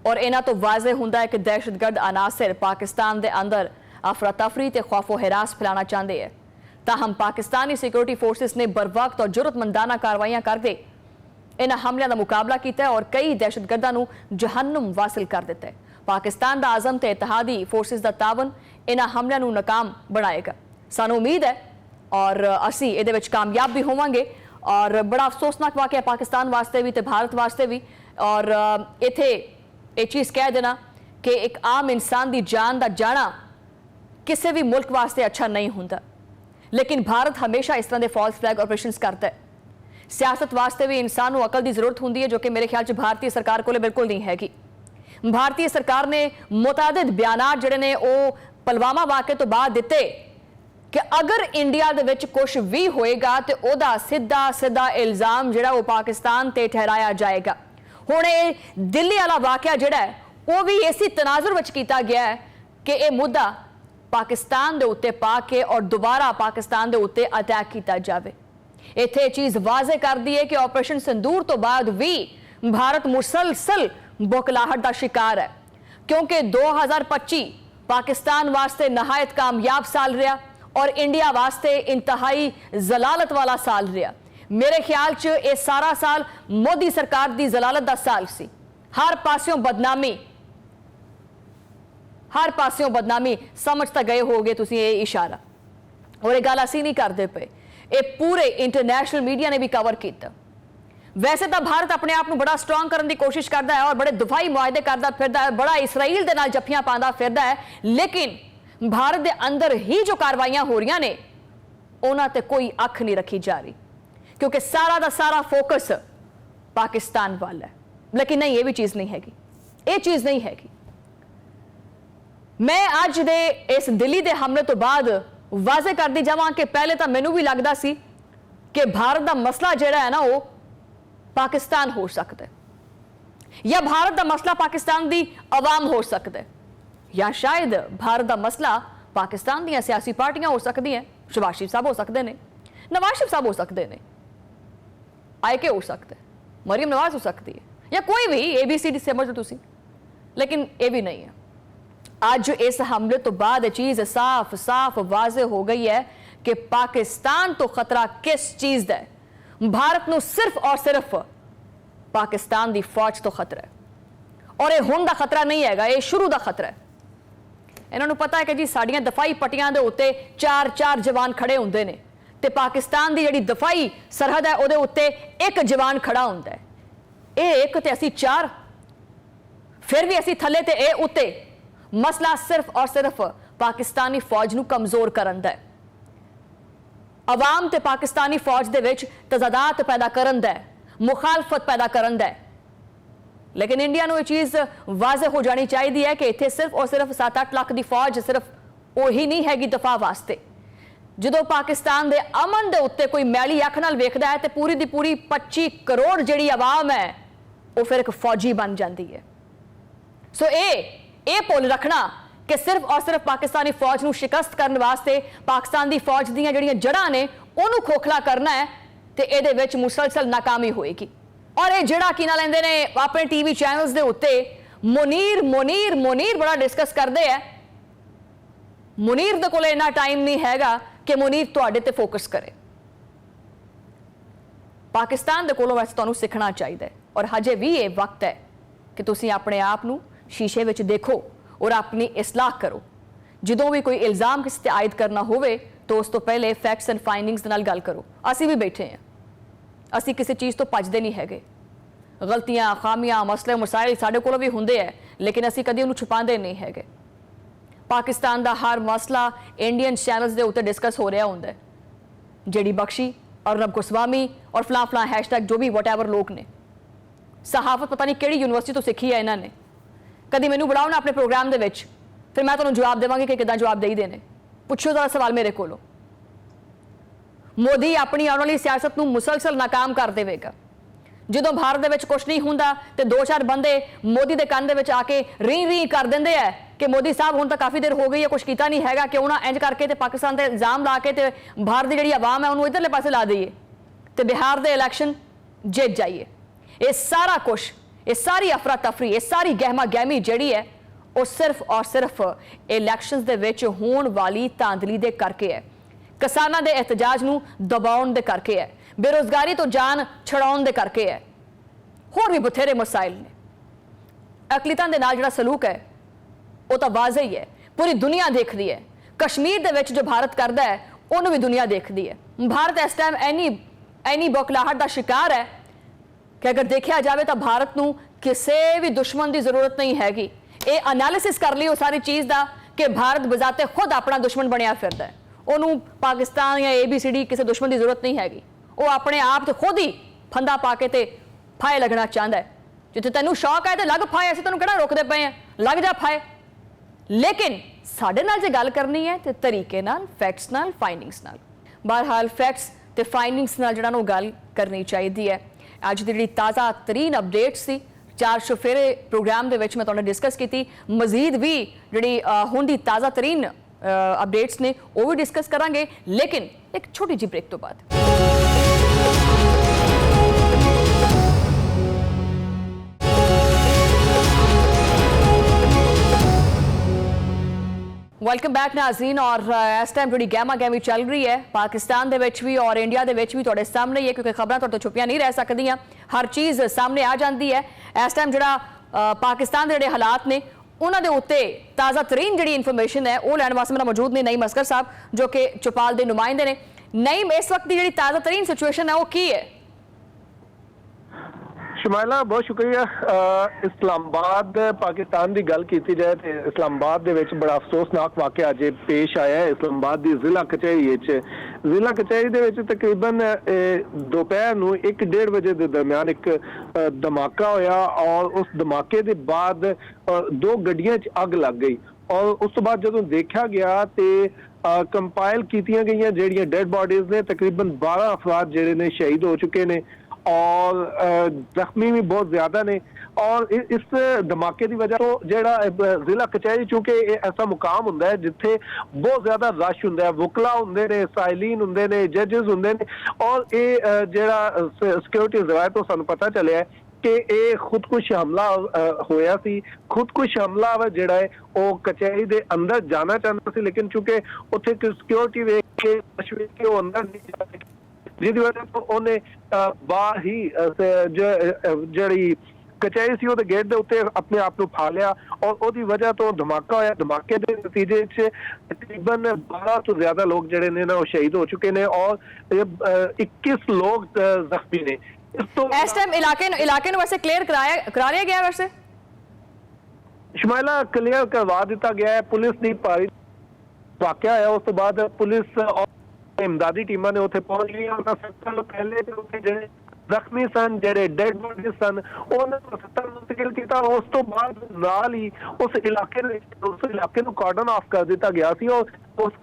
और इन्हां तो वाज़े हुंदा है कि दहशतगर्द अनासर पाकिस्तान के अंदर अफरा तफरी ते खौफो हिरास फैलाना चाहते हैं। ताहम पाकिस्तानी सिक्योरिटी फोर्सेस ने बर वक्त और जुरतमंदाना कार्रवाइयां करके इन हमलों का मुकाबला किया और कई दहशतगर्दां नूं जहन्नुम वासिल कर दिता है। पाकिस्तान का आजम ते इतिहादी फोर्सेस का तावन इन हमलों नूं नाकाम बनाएगा। सानू उम्मीद है और असी इहदे विच कामयाब भी होवांगे। और बड़ा अफसोसनाक वाकया पाकिस्तान वास्ते भी ते भारत वास्ते भी। और इत्थे ये चीज़ कह देना कि एक आम इंसान की जान का जाना किसी भी मुल्क वास्ते अच्छा नहीं होता, लेकिन भारत हमेशा इस तरह के फॉल्स फ्लैग ऑपरेशंस करता है। सियासत वास्ते भी इंसान को अकल की जरूरत होती है, जो कि मेरे ख्याल से भारतीय सरकार को बिल्कुल नहीं हैगी। भारतीय सरकार ने मुतादिद बयानात जिहड़े ने वो पुलवामा वाक़े तो बाद दिते कि अगर इंडिया दे विच कुछ भी होएगा तो ओदा सीधा सीधा इल्जाम जिहड़ा वो पाकिस्तान ते ठहराया जाएगा। हुण ये दिल्ली वाला वाक़या जिहड़ा है वो भी इसी तनाजुर विच कीता गया है कि यह मुद्दा पाकिस्तान दे उत्ते पा के और दोबारा पाकिस्तान दे उत्ते अटैक किया जाए। इत्थे चीज़ वाजे कर दी है कि ऑपरेशन सिंदूर तो बाद भी भारत मुसलसल बौखलाहट का शिकार है, क्योंकि 2025 पाकिस्तान वास्ते नहायत कामयाब साल रहा और इंडिया वास्ते इंतहाई जलालत वाला साल रहा। मेरे ख्याल च ये सारा साल मोदी सरकार की जलालत का साल सी। हर पास्यों बदनामी, हर पास्यों बदनामी समझ तो गए होगे तुसीं ये इशारा। और ये गल असीं नहीं करते पे, ये पूरे इंटरनेशनल मीडिया ने भी कवर किया। वैसे तो भारत अपने आप को बड़ा स्ट्रांग करने की कोशिश करता है और बड़े दफाई मुआहदे करता फिरदा है, बड़ा इसराइल दे नाल जफ्फियां पांदा फिरदा है, लेकिन भारत के अंदर ही जो कार्रवाइयां हो रही ने उन्हां ते कोई अख नहीं रखी जा रही, क्योंकि सारा का सारा फोकस पाकिस्तान वाला है। लेकिन नहीं, ये भी चीज़ नहीं हैगी, ये चीज़ नहीं हैगी। मैं अज दे इस दिल्ली के हमले तो बाद वाजे कर दी जावां कि पहले तो मैनू भी लगता सी कि भारत का मसला जिहड़ा है ना वो पाकिस्तान हो सकता है, या भारत का मसला पाकिस्तान की अवाम हो सकता है, या शायद भारत का मसला पाकिस्तान दी सियासी पार्टियां हो सकती हैं। शहबाज शरीफ साहब हो सकते हैं, नवाज शरीफ साहब हो सकते हैं, IK हो सकते हैं, मरियम नवाज हो सकती है, या कोई भी ABCD समझ लो तुसी, लेकिन ये भी नहीं है। आज इस हमले तो बाद चीज साफ साफ वाजे हो गई है कि पाकिस्तान तो खतरा किस चीज का है। भारत को सिर्फ और सिर्फ पाकिस्तान की फौज तो खतरा है, और यह हुण दा खतरा नहीं है, यह शुरू का खतरा है। इन्होंने पता है कि जी साड़ियां दफाई पट्टियां दे उत्ते 4-4 जवान खड़े होंदे ने ते पाकिस्तान की जिहड़ी दफाई सरहद है उहदे उत्ते एक जवान खड़ा होंदा है। ये एक ते असी 4, फिर भी असी थले ते ए उत्ते। मसला सिर्फ और सिर्फ पाकिस्तानी फौज नूं कमजोर करन दा है, अवाम ते पाकिस्तानी फौज दे विच तजादात पैदा करन दा है, मुखालफत पैदा करन दा है। लेकिन इंडिया नूं ये चीज़ वाज़े हो जानी चाहिए है कि इत्थे सिर्फ और सिर्फ 7-8 लाख की फौज सिर्फ वही नहीं हैगी दफा वास्ते। जो पाकिस्तान दे अमन दे उत्ते कोई मैली अख नाल वेखदा है तो पूरी दी पूरी 25 करोड़ जिहड़ी आवाम है वो फिर एक फौजी बन जाती है। सो ये भुल रखना कि सिर्फ और सिर्फ पाकिस्तानी फौज नूं शिकस्त करने वास्ते पाकिस्तान दी फौज दीयां जिहड़ियां जड़ां ने उहनूं खोखला करना है तो इहदे विच मुसलसल नाकामी होएगी। और ये जिहड़ा की ना लैंदे ने अपने TV चैनल्स दे उत्ते मुनीर मुनीर मुनीर बड़ा डिस्कस करते हैं। मुनीर दे कोल इन्ना टाइम नहीं हैगा कि मुनीर तुहाडे ते फोकस करे। पाकिस्तान दे कोलों वैसे तुहानूं सीखना चाहिए और हजे भी ये वक्त है कि तुसीं अपने आप नूं शीशे विच देखो और अपनी इसलाह करो। जदों भी कोई इल्ज़ाम किसी ते आयद करना होवे तो उस तो पहले फैक्ट्स एंड फाइंडिंग्स दे नाल गल करो। असीं भी बैठे हैं, असीं किसी चीज़ तो भजदे नहीं हैगे। गलतियां खामियां मसले मसाइल साडे कोल भी हुंदे है, लेकिन असीं कदी उहनूं छुपांदे नहीं हैगे। पाकिस्तान दा हर मसला इंडियन चैनल्स दे उत्ते डिस्कस हो रहा हुंदा है। जेडी बख्शी अर्नब गोस्वामी और फलां फलां हैशटैग जो भी वटएवर लोग ने, सहाफत पता नहीं किहड़ी यूनिवर्सिटी तो सीखी है इन्होंने। कदी मैनूं बुलाओ ना अपने प्रोग्राम दे विच, फिर मैं तुहानूं जवाब देवांगी कि किदां जवाब देई देने। पुछो जरा सवाल मेरे कोलों। मोदी अपनी आने वाली सियासत नूं मुसलसल नाकाम कर देवेगा। जदों भारत दे विच कुछ नहीं हुंदा ते 2-4 बंदे मोदी दे कंन दे विच आके री री कर दिंदे है कि मोदी साहब हुण तां काफ़ी देर हो गई है कुछ कीता नहीं हैगा, क्यों ना इंज करके ते पाकिस्तान ते इल्जाम ला के ते भारत की जिहड़ी आवाम है उन्होंने इधरले पासे ला दईए ते बिहार दे इलैक्शन जित जाइए। ये सारा कुछ, ये सारी अफरा तफरी, ये सारी गहमा गहमी जिहड़ी है वो सिर्फ और सिर्फ इलैक्शनस दे विच होण वाली धांधली दे करके है। ਕਿਸਾਨਾਂ ਦੇ ਇhtਜਾਜ ਨੂੰ ਦਬਾਉਣ ਦੇ ਕਰਕੇ ਹੈ, ਬੇਰੁਜ਼ਗਾਰੀ ਤੋਂ ਜਾਨ ਛਡਾਉਣ ਦੇ ਕਰਕੇ ਹੈ, ਹੋਰ ਵੀ ਬਥੇਰੇ ਮਸਾਇਲ ਨੇ। ਅਕਲੀਤਾਂ ਦੇ ਨਾਲ ਜਿਹੜਾ ਸਲੂਕ ਹੈ ਉਹ ਤਾਂ ਵਾਜ਼ਿਹ ਹੀ ਹੈ, ਪੂਰੀ ਦੁਨੀਆ ਦੇਖਦੀ ਹੈ। ਕਸ਼ਮੀਰ ਦੇ ਵਿੱਚ ਜੋ ਭਾਰਤ ਕਰਦਾ ਹੈ ਉਹਨੂੰ ਵੀ ਦੁਨੀਆ ਦੇਖਦੀ ਹੈ। ਭਾਰਤ ਇਸ ਟਾਈਮ ਐਨੀ ਬੌਖਲਾਹਟ ਦਾ ਸ਼ਿਕਾਰ ਹੈ ਕਿ ਅਗਰ ਦੇਖਿਆ ਜਾਵੇ ਤਾਂ ਭਾਰਤ ਨੂੰ ਕਿਸੇ ਵੀ ਦੁਸ਼ਮਣ ਦੀ ਜ਼ਰੂਰਤ ਨਹੀਂ ਹੈਗੀ। ਇਹ ਐਨਾਲਿਸਿਸ ਕਰ ਲਈ ਉਹ ਸਾਰੀ ਚੀਜ਼ ਦਾ ਕਿ ਭਾਰਤ ਬਜ਼ਾਤੇ ਖੁਦ ਆਪਣਾ ਦੁਸ਼ਮਣ ਬਣਿਆ ਫਿਰਦਾ ਹੈ। ਉਹਨੂੰ ਪਾਕਿਸਤਾਨ ਜਾਂ ABCD ਕਿਸੇ ਦੁਸ਼ਮਣ ਦੀ ਜ਼ਰੂਰਤ ਨਹੀਂ ਹੈਗੀ। ਉਹ ਆਪਣੇ ਆਪ ਤੇ ਖੁਦ ਹੀ ਫੰਦਾ ਪਾ ਕੇ ਤੇ ਫਾਇ ਲੱਗਣਾ ਚਾਹੁੰਦਾ ਹੈ। ਜਿੱਥੇ ਤੈਨੂੰ ਸ਼ੌਕ ਹੈ ਤੇ ਲੱਗ ਫਾਇ, ਅਸੀਂ ਤੈਨੂੰ ਕਿਹੜਾ ਰੋਕਦੇ ਪਏ ਆ, ਲੱਗ ਜਾ ਫਾਇ। ਲੇਕਿਨ ਸਾਡੇ ਨਾਲ ਜੇ ਗੱਲ ਕਰਨੀ ਹੈ ਤੇ ਤਰੀਕੇ ਨਾਲ, ਫੈਕਟਸ ਨਾਲ, ਫਾਈਂਡਿੰਗਸ ਨਾਲ। ਬਹਰਹਾਲ ਫੈਕਟਸ ਤੇ ਫਾਈਂਡਿੰਗਸ ਨਾਲ ਜਿਹੜਾ ਨੂੰ ਗੱਲ ਕਰਨੀ ਚਾਹੀਦੀ ਹੈ। ਅੱਜ ਦੀ ਜਿਹੜੀ ਤਾਜ਼ਾ ਤਰੀਨ ਅਪਡੇਟ ਸੀ ਚਾਰ ਚੁਫੇਰੇ ਪ੍ਰੋਗਰਾਮ ਦੇ ਵਿੱਚ ਮੈਂ ਤੁਹਾਨੂੰ ਡਿਸਕਸ ਕੀਤੀ। ਮਜ਼ੀਦ ਵੀ ਜਿਹੜੀ ਹੁਣ ਦੀ ਤਾਜ਼ਾ ਤਰੀਨ ਅਪਡੇਟਸ ਨੇ ਉਹ ਵੀ ਡਿਸਕਸ ਕਰਾਂਗੇ, ਲੇਕਿਨ ਇੱਕ ਛੋਟੀ ਜਿਹੀ ਬ੍ਰੇਕ ਤੋਂ ਬਾਅਦ। Welcome back Nazreen. ਔਰ ਇਸ ਟਾਈਮ ਜਿਹੜੀ ਗਹਿਮਾ ਗਹਿਮੀ ਚੱਲ ਰਹੀ ਹੈ ਪਾਕਿਸਤਾਨ ਦੇ ਵਿੱਚ ਵੀ ਔਰ ਇੰਡੀਆ ਦੇ ਵਿੱਚ ਵੀ ਤੁਹਾਡੇ ਸਾਹਮਣੇ ਹੀ ਹੈ, ਕਿਉਂਕਿ ਖਬਰਾਂ ਤੁਹਾਡੇ ਤੋਂ ਛੁਪੀਆਂ ਨਹੀਂ ਰਹਿ ਸਕਦੀਆਂ, ਹਰ ਚੀਜ਼ ਸਾਹਮਣੇ ਆ ਜਾਂਦੀ ਹੈ। ਇਸ ਟਾਈਮ ਜਿਹੜਾ ਪਾਕਿਸਤਾਨ ਦੇ ਜਿਹੜੇ ਹਾਲਾਤ ਨੇ ਉਹਨਾਂ ਦੇ ਉੱਤੇ ਤਾਜ਼ਾ ਤਰੀਨ ਜਿਹੜੀ ਇਨਫੋਰਮੇਸ਼ਨ ਹੈ ਉਹ ਲੈਣ ਵਾਸਤੇ ਮੇਰਾ ਮੌਜੂਦ ਨੇ ਨਈਮ ਅਸਗਰ ਸਾਹਿਬ, ਜੋ ਕਿ ਚੌਪਾਲ ਦੇ ਨੁਮਾਇੰਦੇ ਨੇ। ਨਈਮ, ਇਸ ਵਕਤ ਦੀ ਜਿਹੜੀ ਤਾਜ਼ਾ ਤਰੀਨ ਸਿਚੁਏਸ਼ਨ ਹੈ ਉਹ ਕੀ ਹੈ? ਸ਼ਮਾਇਲਾ, ਬਹੁਤ ਸ਼ੁਕਰੀਆ। ਇਸਲਾਮਾਬਾਦ ਪਾਕਿਸਤਾਨ ਦੀ ਗੱਲ ਕੀਤੀ ਜਾਏ ਤੇ ਇਸਲਾਮਾਬਾਦ ਦੇ ਵਿੱਚ ਬੜਾ ਅਫਸੋਸਨਾਕ ਵਾਕਿਆ ਅੱਜ ਪੇਸ਼ ਆਇਆ ਹੈ। ਇਸਲਾਮਾਬਾਦ ਦੀ ਜ਼ਿਲ੍ਹਾ ਕਚਹਿਰੀ ਦੇ ਵਿੱਚ ਤਕਰੀਬਨ ਦੁਪਹਿਰ ਨੂੰ 1-1:30 ਵਜੇ ਦੇ ਦਰਮਿਆਨ ਇੱਕ ਧਮਾਕਾ ਹੋਇਆ ਔਰ ਉਸ ਧਮਾਕੇ ਦੇ ਬਾਅਦ 2 ਗੱਡੀਆਂ 'ਚ ਅੱਗ ਲੱਗ ਗਈ। ਔਰ ਉਸ ਤੋਂ ਬਾਅਦ ਜਦੋਂ ਦੇਖਿਆ ਗਿਆ ਤੇ ਕੰਪਾਈਲ ਕੀਤੀਆਂ ਗਈਆਂ ਜਿਹੜੀਆਂ ਡੈਡ ਬॉडीज ਨੇ, ਤਕਰੀਬਨ 12 ਅਫਰਾਦ ਜਿਹੜੇ ਨੇ ਸ਼ਹੀਦ ਹੋ ਚੁੱਕੇ ਨੇ और जख्मी भी बहुत ज्यादा ने। और इस धमाके की वजह तो जेड़ा जिला कचहरी चूंकि ऐसा मुकाम हुंदा है जिथे बहुत ज्यादा रश हुंदा है, वुकला हुंदे ने, साइलीन हुंदे ने, जजेस हुंदे ने। और ये जेड़ा सिक्योरिटी जराए तो सानू पता चलिया है कि ये खुदकुश हमला होया सी। खुदकुश हमलावर जेड़ा है वो कचहरी दे अंदर जाना चाहता सी, लेकिन चूंकि उत्थे सिक्योरिटी वेख के मशवरे के अंदर नहीं जा सके, जिहदी वजह तो उन्हें बाहर ही ਜਿਹੜੀ ਕਚਹਿਰੀ ਸੀ ਉਹਦੇ ਗੇਟ ਦੇ ਉੱਤੇ ਆਪਣੇ ਆਪ ਨੂੰ ਫਾ ਲਿਆ ਔਰ ਉਹਦੀ ਵਜ੍ਹਾ ਤੋਂ ਧਮਾਕਾ ਹੋਇਆ। ਧਮਾਕੇ ਦੇ ਨਤੀਜੇ 'ਚ ਤਕਰੀਬਨ 12 ਤੋਂ ਜ਼ਿਆਦਾ ਲੋਕ ਜਿਹੜੇ ਨੇ ਨਾ ਉਹ ਸ਼ਹੀਦ ਹੋ ਚੁੱਕੇ ਨੇ ਔਰ 21 ਲੋਕ ਜ਼ਖਮੀ ਨੇ। ਇਸ ਤੋਂ ਇਸ ਟਾਈਮ ਇਲਾਕੇ ਨੂੰ ਵੈਸੇ ਕਲੀਅਰ ਕਰਾ ਲਿਆ ਗਿਆ? ਵੈਸੇ ਸ਼ਮਾਇਲਾ, ਕਲੀਅਰ ਕਰਵਾ ਦਿੱਤਾ ਗਿਆ ਹੈ। ਪੁਲਿਸ ਦੀ ਭਾਰੀ ਵਾਕਿਆ ਹੋਇਆ, ਉਸ ਤੋਂ ਬਾਅਦ ਪੁਲਿਸ ਇਮਦਾਦੀ ਟੀਮਾਂ ਨੇ ਉੱਥੇ ਪਹੁੰਚ ਗਈਆਂ। ਉਹਨਾਂ ਸਭ ਤੋਂ ਪਹਿਲੇ ਤੇ ਉੱਥੇ ਜਿਹੜੇ ਜ਼ਖਮੀ ਸਨ, ਜਿਹੜੇ ਡੈਡ ਬॉडीज ਸਨ, ਉਹਨਾਂ ਨੂੰ ਹਸਪਤਾਲ ਮੁੰਤਕਿਲ ਕੀਤਾ। ਉਸ ਤੋਂ ਬਾਅਦ ਨਾਲ ਹੀ ਉਸ ਇਲਾਕੇ ਨੂੰ ਕਾਰਡਨ ਆਫ ਕਰ ਦਿੱਤਾ ਗਿਆ ਸੀ ਔਰ ਉਸ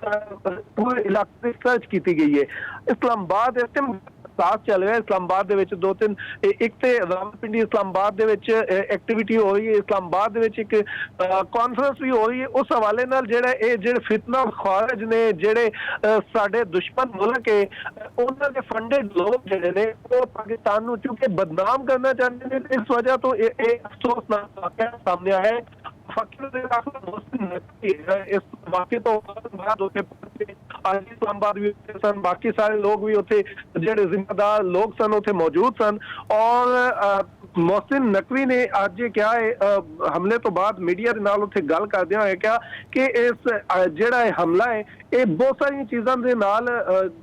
ਪੂਰੇ ਇਲਾਕੇ ਦੀ ਸਰਚ ਕੀਤੀ ਗਈ ਹੈ। ਇਸਲਾਮਾਬਾਦ ਇਸ ਟਾਈਮ ਸਾਥ ਚੱਲ ਰਿਹਾ। ਇਸਲਾਮਾਬਾਦ ਦੇ ਵਿੱਚ 2-3 ਇੱਕ ਤੇ ਰਾਵਲਪਿੰਡੀ ਇਸਲਾਮਾਬਾਦ ਦੇ ਵਿੱਚ ਐਕਟੀਵਿਟੀ ਹੋ ਰਹੀ ਹੈ। ਇਸਲਾਮਾਬਾਦ ਦੇ ਵਿੱਚ ਇੱਕ ਕਾਨਫਰੰਸ ਵੀ ਹੋ ਰਹੀ ਹੈ। ਉਸ ਹਵਾਲੇ ਨਾਲ ਜਿਹੜੇ ਫਿਤਨਾ ਖਾਰਜ ਨੇ, ਜਿਹੜੇ ਸਾਡੇ ਦੁਸ਼ਮਣ ਮੁਲਕ ਹੈ, ਉਹਨਾਂ ਦੇ ਫੰਡਡ ਲੋਕ ਜਿਹੜੇ ਨੇ ਉਹ ਪਾਕਿਸਤਾਨ ਨੂੰ ਚੂੰਕਿ ਬਦਨਾਮ ਕਰਨਾ ਚਾਹੁੰਦੇ ਨੇ। ਇਸ ਵਜ੍ਹਾ ਤੋਂ ਇਹ ਅਫਸੋਸਨਾਕ ਵਾਕਿਆ ਸਾਹਮਣੇ ਆਇਆ ਹੈ। ਇਸ ਵਾਕਿਏ ਤੋਂ ਬਾਅਦ ਉੱਥੇ ਅੱਜ ਇਸਲਾਮਾਬਾਦ ਵੀ ਸਨ, ਬਾਕੀ ਸਾਰੇ ਲੋਕ ਵੀ ਉੱਥੇ ਜਿਹੜੇ ਜ਼ਿੰਮੇਦਾਰ ਲੋਕ ਸਨ ਉੱਥੇ ਮੌਜੂਦ ਸਨ। ਔਰ ਮੋਹਸਿਨ ਨਕਵੀ ਨੇ ਅੱਜ ਕਿਹਾ ਹੈ ਹਮਲੇ ਤੋਂ ਬਾਅਦ ਮੀਡੀਆ ਦੇ ਨਾਲ ਉੱਥੇ ਗੱਲ ਕਰਦਿਆਂ ਹੋਇਆ ਕਿਹਾ ਕਿ ਇਸ ਜਿਹੜਾ ਇਹ ਹਮਲਾ ਹੈ ਇਹ ਬਹੁਤ ਸਾਰੀਆਂ ਚੀਜ਼ਾਂ ਦੇ ਨਾਲ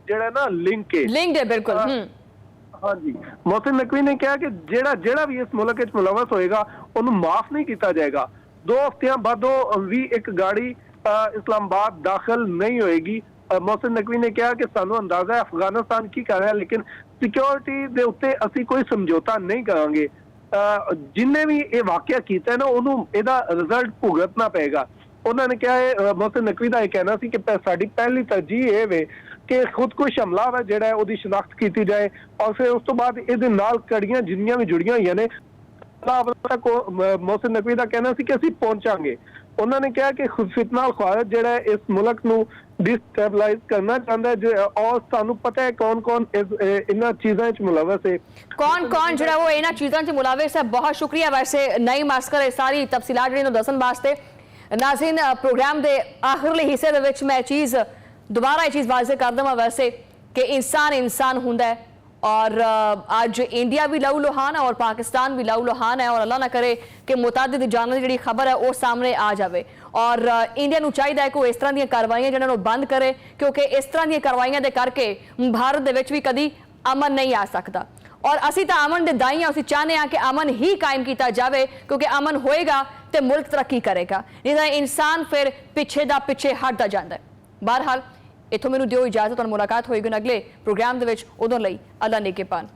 ਜਿਹੜਾ ਨਾ ਲਿੰਕ ਹੈ। ਬਿਲਕੁਲ। ਹਾਂਜੀ, ਮੋਹਸਿਨ ਨਕਵੀ ਨੇ ਕਿਹਾ ਕਿ ਜਿਹੜਾ ਵੀ ਇਸ ਮੁਲਕ ਵਿੱਚ ਮੁਲਵਸ ਹੋਏਗਾ ਉਹਨੂੰ ਮਾਫ ਨਹੀਂ ਕੀਤਾ ਜਾਏਗਾ। 2 ਹਫ਼ਤਿਆਂ ਬਾਅਦੋਂ ਵੀ ਇੱਕ ਗਾੜੀ ਇਸਲਾਮਾਬਾਦ ਦਾਖਲ ਨਹੀਂ ਹੋਏਗੀ। ਮੋਹਸਿਨ ਨਕਵੀ ਨੇ ਕਿਹਾ ਕਿ ਸਾਨੂੰ ਅੰਦਾਜ਼ਾ ਹੈ ਅਫਗਾਨਿਸਤਾਨ ਕੀ ਕਰ ਰਿਹਾ, ਲੇਕਿਨ ਸਿਕਿਉਰਿਟੀ ਦੇ ਉੱਤੇ ਅਸੀਂ ਕੋਈ ਸਮਝੌਤਾ ਨਹੀਂ ਕਰਾਂਗੇ। ਜਿੰਨੇ ਵੀ ਇਹ ਵਾਕਿਆ ਕੀਤਾ ਨਾ ਉਹਨੂੰ ਇਹਦਾ ਰਿਜ਼ਲਟ ਭੁਗਤਣਾ ਪਏਗਾ। ਉਹਨਾਂ ਨੇ ਕਿਹਾ ਹੈ, ਮੋਹਸਿਨ ਨਕਵੀ ਦਾ ਇਹ ਕਹਿਣਾ ਸੀ ਕਿ ਸਾਡੀ ਪਹਿਲੀ ਤਰਜੀਹ ਇਹ ਵੇ ਕਿ ਖੁਦਕੁਸ਼ ਹਮਲਾਵਰ ਜਿਹੜਾ ਹੈ ਉਹਦੀ ਸ਼ਨਾਖਤ ਕੀਤੀ ਜਾਏ ਔਰ ਫਿਰ ਉਸ ਤੋਂ ਬਾਅਦ ਇਹਦੇ ਨਾਲ ਕੜੀਆਂ ਜਿੰਨੀਆਂ ਵੀ ਜੁੜੀਆਂ ਹੋਈਆਂ ਨੇ ਮੋਹਸਿਨ ਨਕਵੀ ਦਾ ਕਹਿਣਾ ਸੀ ਕਿ ਅਸੀਂ ਪਹੁੰਚਾਂਗੇ। ਉਹਨਾਂ ਨੇ ਕਿਹਾ ਕਿ ਫਿਤਨਾ ਖਾਰਜ ਜਿਹੜਾ ਇਸ ਮੁਲਕ ਨੂੰ डिस्टेबलाइज करना चाहता है और सानू पता है कौन कौन इन्हां चीज़ां च मुलवस है, कौन कौन जो वो इन्हां चीज़ां च मुलवस है। बहुत शुक्रिया वैसे नईम असगर सारी तफसीलात जिहड़ी दस्सण वास्ते। नाज़रीन, प्रोग्राम के आखिरले हिस्से दे विच मैं चीज़ दोबारा ये चीज़ वाजे कर देवां वैसे कि इंसान इंसान हुंदा है और आज इंडिया भी लहू लुहान है और पाकिस्तान भी लहू लुहान है और अल्लाह ना करे कि मुतादिद जानां दी जिहड़ी खबर है वो सामने आ जाए और इंडिया नूं चाहिदा है कि वो इस तरह दी कार्रवाइयां जिन्हां नूं बंद करे क्योंकि इस तरह दी कार्रवाइयां दे करके भारत दे विच भी कदी अमन नहीं आ सकता और असी तो अमन के दाई हाँ, असी चाहते हैं कि अमन ही कायम किया जाए क्योंकि अमन होएगा तो मुल्क तरक्की करेगा, नहीं तो इंसान फिर पिछे दा पिछे हटता जाता है। बहरहाल इतों मैनूं दिओ इजाजत और मुलाकात होएगी अगले प्रोग्राम दे विच, उदों लई अल्लाह नेके पान।